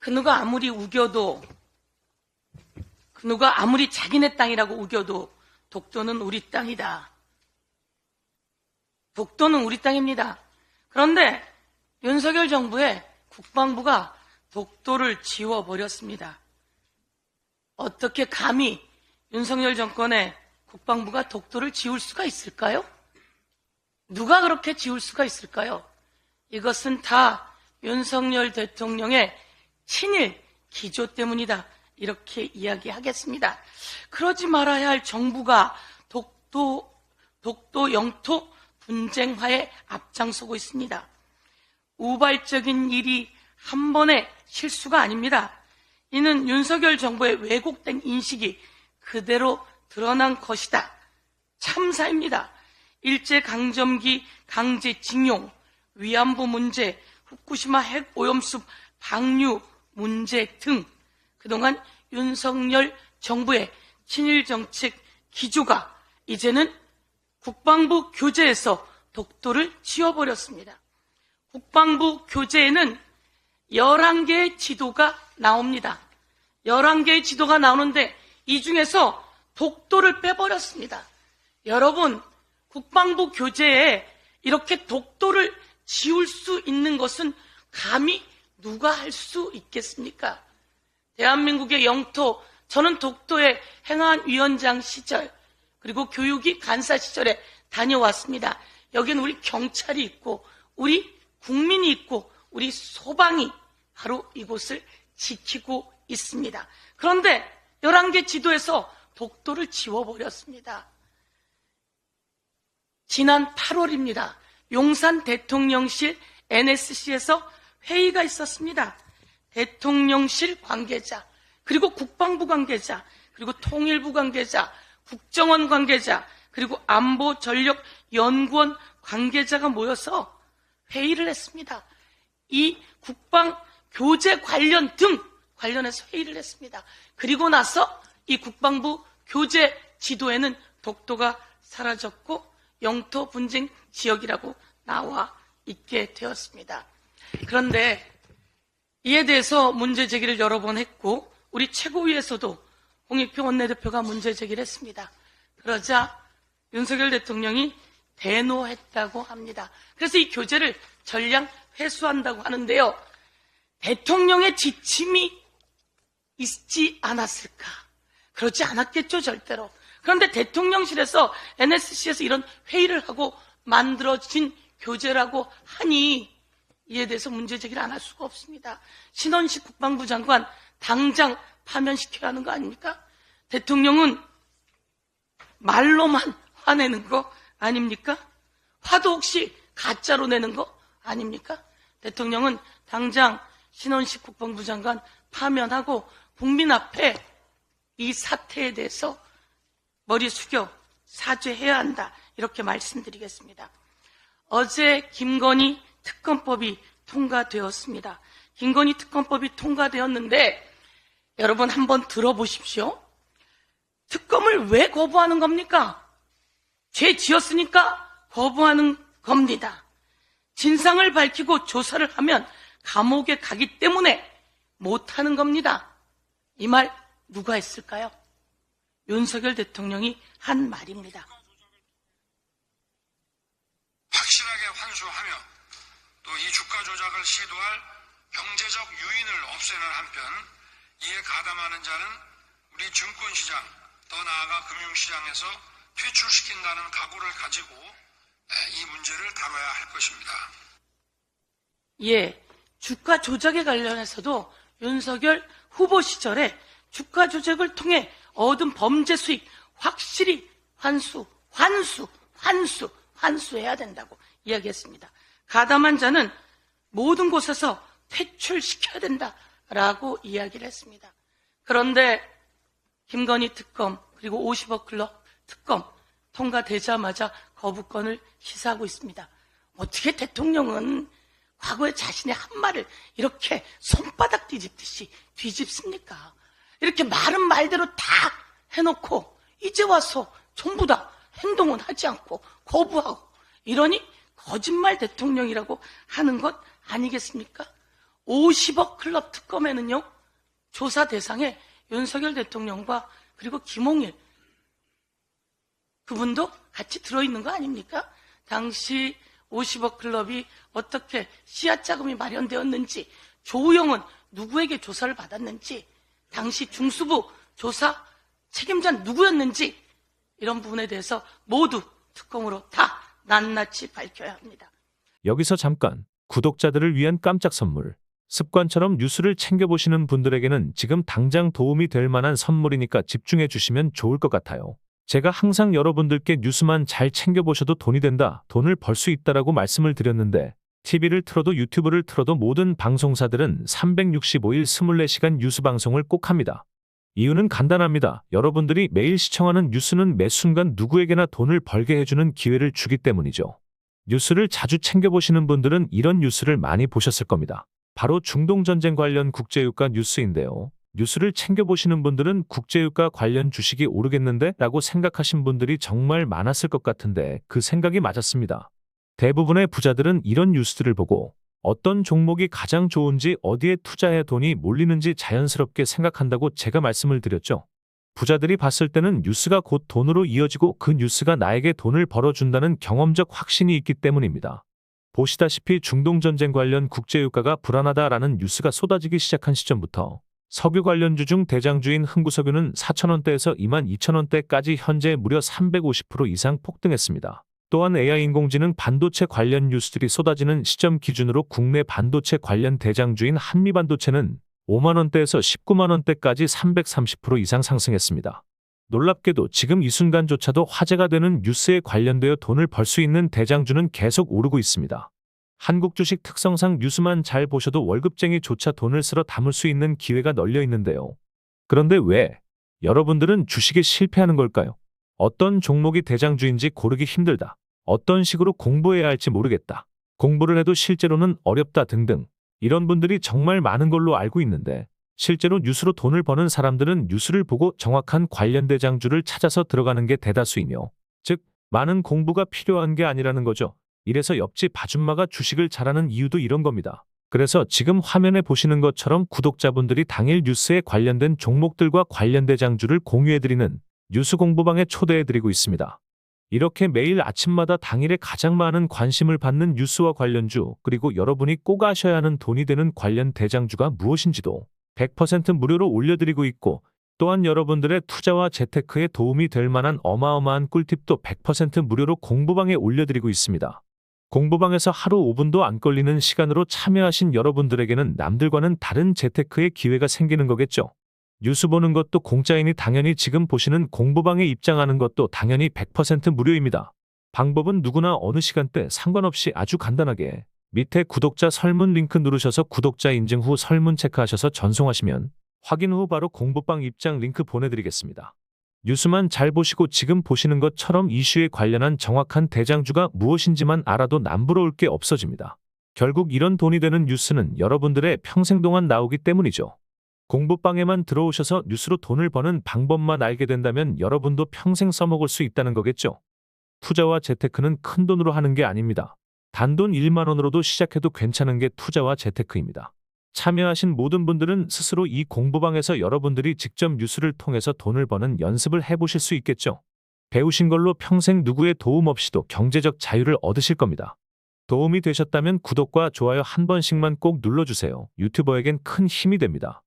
그 누가 아무리 우겨도, 그 누가 아무리 자기네 땅이라고 우겨도 독도는 우리 땅이다. 독도는 우리 땅입니다. 그런데 윤석열 정부의 국방부가 독도를 지워버렸습니다. 어떻게 감히 윤석열 정권의 국방부가 독도를 지울 수가 있을까요? 누가 그렇게 지울 수가 있을까요? 이것은 다 윤석열 대통령의 친일 기조 때문이다. 이렇게 이야기하겠습니다. 그러지 말아야 할 정부가 독도 영토 분쟁화에 앞장서고 있습니다. 우발적인 일이 한 번의 실수가 아닙니다. 이는 윤석열 정부의 왜곡된 인식이 그대로 드러난 것이다. 참사입니다. 일제강점기 강제징용, 위안부 문제, 후쿠시마 핵오염수 방류 문제 등 그동안 윤석열 정부의 친일정책 기조가 이제는 국방부 교재에서 독도를 지워버렸습니다. 국방부 교재에는 11개의 지도가 나옵니다. 11개의 지도가 나오는데 이 중에서 독도를 빼버렸습니다. 여러분, 국방부 교재에 이렇게 독도를 지울 수 있는 것은 감히 누가 할 수 있겠습니까? 대한민국의 영토, 저는 독도에 행안위원장 시절 그리고 교육위 간사 시절에 다녀왔습니다. 여기는 우리 경찰이 있고 우리 국민이 있고 우리 소방이 바로 이곳을 지키고 있습니다. 그런데 11개 지도에서 독도를 지워버렸습니다. 지난 8월입니다. 용산 대통령실 NSC에서 회의가 있었습니다. 대통령실 관계자, 그리고 국방부 관계자, 그리고 통일부 관계자, 국정원 관계자, 그리고 안보전력연구원 관계자가 모여서 회의를 했습니다. 이 국방 교재 관련해서 회의를 했습니다. 그리고 나서 이 국방부 교재 지도에는 독도가 사라졌고 영토 분쟁 지역이라고 나와 있게 되었습니다. 그런데 이에 대해서 문제 제기를 여러 번 했고 우리 최고위에서도 홍익표 원내대표가 문제 제기를 했습니다. 그러자 윤석열 대통령이 대노했다고 합니다. 그래서 이 교재를 전량 회수한다고 하는데요. 대통령의 지침이 있지 않았을까? 그렇지 않았겠죠, 절대로. 그런데 대통령실에서 NSC에서 이런 회의를 하고 만들어진 교재라고 하니 이에 대해서 문제 제기를 안 할 수가 없습니다. 신원식 국방부 장관 당장 파면시켜야 하는 거 아닙니까? 대통령은 말로만 화내는 거 아닙니까? 화도 혹시 가짜로 내는 거 아닙니까? 대통령은 당장 신원식 국방부 장관 파면하고 국민 앞에 이 사태에 대해서 머리 숙여 사죄해야 한다. 이렇게 말씀드리겠습니다. 어제 김건희 특검법이 통과되었습니다. 김건희 특검법이 통과되었는데 여러분 한번 들어보십시오. 특검을 왜 거부하는 겁니까? 죄 지었으니까 거부하는 겁니다. 진상을 밝히고 조사를 하면 감옥에 가기 때문에 못하는 겁니다. 이 말 누가 했을까요? 윤석열 대통령이 한 말입니다. 확실하게 환수하며 또 이 주가 조작을 시도할 경제적 유인을 없애는 한편 이에 가담하는 자는 우리 증권시장 더 나아가 금융시장에서 퇴출시킨다는 각오를 가지고 이 문제를 다뤄야 할 것입니다. 예, 주가 조작에 관련해서도 윤석열 후보 시절에 주가 조작을 통해 얻은 범죄 수익 확실히 환수해야 된다고 이야기했습니다. 가담한 자는 모든 곳에서 퇴출시켜야 된다라고 이야기를 했습니다. 그런데 김건희 특검 그리고 50억 클럽 특검 통과되자마자 거부권을 시사하고 있습니다. 어떻게 대통령은 과거에 자신의 한 말을 이렇게 손바닥 뒤집듯이 뒤집습니까? 이렇게 말은 말대로 다 해놓고 이제 와서 전부 다 행동은 하지 않고 거부하고 이러니 거짓말 대통령이라고 하는 것 아니겠습니까? 50억 클럽 특검에는요, 조사 대상에 윤석열 대통령과 그리고 김홍일 그분도 같이 들어있는 거 아닙니까? 당시 50억 클럽이 어떻게 씨앗 자금이 마련되었는지, 조우영은 누구에게 조사를 받았는지, 당시 중수부 조사 책임자는 누구였는지, 이런 부분에 대해서 모두 특검으로 다 낱낱이 밝혀야 합니다. 여기서 잠깐 구독자들을 위한 깜짝 선물. 습관처럼 뉴스를 챙겨보시는 분들에게는 지금 당장 도움이 될 만한 선물이니까 집중해 주시면 좋을 것 같아요. 제가 항상 여러분들께 뉴스만 잘 챙겨보셔도 돈이 된다, 돈을 벌 수 있다라고 말씀을 드렸는데, TV를 틀어도 유튜브를 틀어도 모든 방송사들은 365일 24시간 뉴스 방송을 꼭 합니다. 이유는 간단합니다. 여러분들이 매일 시청하는 뉴스는 매 순간 누구에게나 돈을 벌게 해주는 기회를 주기 때문이죠. 뉴스를 자주 챙겨보시는 분들은 이런 뉴스를 많이 보셨을 겁니다. 바로 중동전쟁 관련 국제유가 뉴스인데요. 뉴스를 챙겨보시는 분들은 국제유가 관련 주식이 오르겠는데? 라고 생각하신 분들이 정말 많았을 것 같은데 그 생각이 맞았습니다. 대부분의 부자들은 이런 뉴스들을 보고 어떤 종목이 가장 좋은지, 어디에 투자해 돈이 몰리는지 자연스럽게 생각한다고 제가 말씀을 드렸죠. 부자들이 봤을 때는 뉴스가 곧 돈으로 이어지고 그 뉴스가 나에게 돈을 벌어준다는 경험적 확신이 있기 때문입니다. 보시다시피 중동전쟁 관련 국제유가가 불안하다라는 뉴스가 쏟아지기 시작한 시점부터 석유 관련주 중 대장주인 흥구석유는 4,000원대에서 22,000원대까지 현재 무려 350% 이상 폭등했습니다. 또한 AI 인공지능 반도체 관련 뉴스들이 쏟아지는 시점 기준으로 국내 반도체 관련 대장주인 한미반도체는 5만원대에서 19만원대까지 330% 이상 상승했습니다. 놀랍게도 지금 이 순간조차도 화제가 되는 뉴스에 관련되어 돈을 벌 수 있는 대장주는 계속 오르고 있습니다. 한국 주식 특성상 뉴스만 잘 보셔도 월급쟁이조차 돈을 쓸어 담을 수 있는 기회가 널려 있는데요. 그런데 왜 여러분들은 주식에 실패하는 걸까요? 어떤 종목이 대장주인지 고르기 힘들다. 어떤 식으로 공부해야 할지 모르겠다. 공부를 해도 실제로는 어렵다 등등. 이런 분들이 정말 많은 걸로 알고 있는데, 실제로 뉴스로 돈을 버는 사람들은 뉴스를 보고 정확한 관련 대장주를 찾아서 들어가는 게 대다수이며, 즉 많은 공부가 필요한 게 아니라는 거죠. 이래서 옆집 아줌마가 주식을 잘하는 이유도 이런 겁니다. 그래서 지금 화면에 보시는 것처럼 구독자분들이 당일 뉴스에 관련된 종목들과 관련 대장주를 공유해드리는 뉴스 공부방에 초대해드리고 있습니다. 이렇게 매일 아침마다 당일에 가장 많은 관심을 받는 뉴스와 관련주, 그리고 여러분이 꼭 아셔야 하는 돈이 되는 관련 대장주가 무엇인지도 100% 무료로 올려드리고 있고, 또한 여러분들의 투자와 재테크에 도움이 될 만한 어마어마한 꿀팁도 100% 무료로 공부방에 올려드리고 있습니다. 공부방에서 하루 5분도 안 걸리는 시간으로 참여하신 여러분들에게는 남들과는 다른 재테크의 기회가 생기는 거겠죠. 뉴스 보는 것도 공짜이니 당연히 지금 보시는 공부방에 입장하는 것도 당연히 100% 무료입니다. 방법은 누구나 어느 시간대 상관없이 아주 간단하게 밑에 구독자 설문 링크 누르셔서 구독자 인증 후 설문 체크하셔서 전송하시면 확인 후 바로 공부방 입장 링크 보내드리겠습니다. 뉴스만 잘 보시고 지금 보시는 것처럼 이슈에 관련한 정확한 대장주가 무엇인지만 알아도 남부러울 게 없어집니다. 결국 이런 돈이 되는 뉴스는 여러분들의 평생 동안 나오기 때문이죠. 공부방에만 들어오셔서 뉴스로 돈을 버는 방법만 알게 된다면 여러분도 평생 써먹을 수 있다는 거겠죠. 투자와 재테크는 큰 돈으로 하는 게 아닙니다. 단돈 1만 원으로도 시작해도 괜찮은 게 투자와 재테크입니다. 참여하신 모든 분들은 스스로 이 공부방에서 여러분들이 직접 뉴스를 통해서 돈을 버는 연습을 해보실 수 있겠죠. 배우신 걸로 평생 누구의 도움 없이도 경제적 자유를 얻으실 겁니다. 도움이 되셨다면 구독과 좋아요 한 번씩만 꼭 눌러주세요. 유튜버에겐 큰 힘이 됩니다.